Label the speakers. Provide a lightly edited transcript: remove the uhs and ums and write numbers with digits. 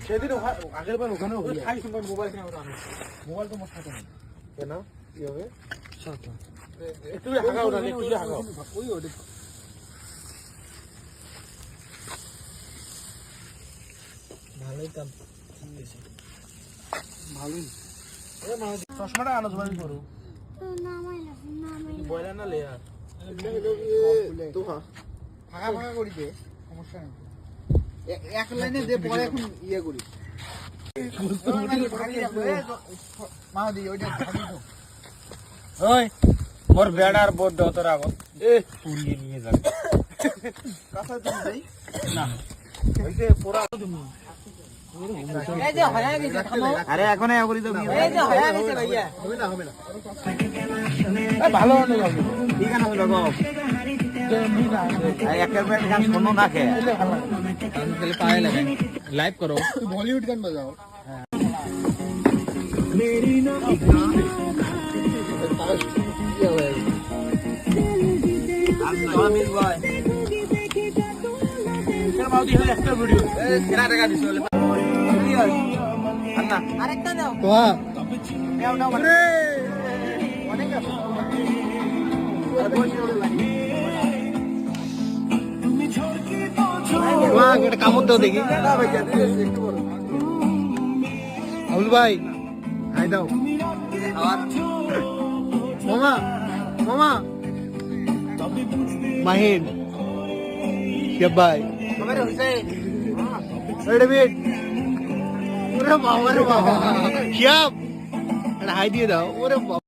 Speaker 1: সেদিন আগের বার ওখানে মোবাইল তো মোট থাকে না কেন কি হবে একটু হাগাও না একটু হাগাও ওই ওটা ভালোই কাম ভালোই চশমাটা আনো জবাই করো বয়লা না লেয়া তো ফাঁকা ফাঁকা করি দে সমস্যা নেই এক লাইনে দে পরে এখন ইয়ে করি মা দি ওইটা ওই মোর বেড়ার বোর্ড দাও তোর আগত এ পুড়িয়ে নিয়ে যাবে কাঁচা তুমি যাই না এই যে পোড়া তুমি এই যে হয়া গেছে থামো আরে এখন এই করি তো এই যে হয়া গেছে ভাইয়া হবে না এ ভালো না লাগবে ঠিক আছে হলো গো একটা গান শোনো না কে তাহলে পায়ে লাগে লাইভ করো তুই বলিউড গান বাজাও मेरी ना কামড় দাও দেখি আবুল ভাই হাই দাও মামা মামা মাহিন শিব ভাই ডেভিড ওরে বাবা রে বাবা শিব হাই দিয়ে দাও ওরে বাবা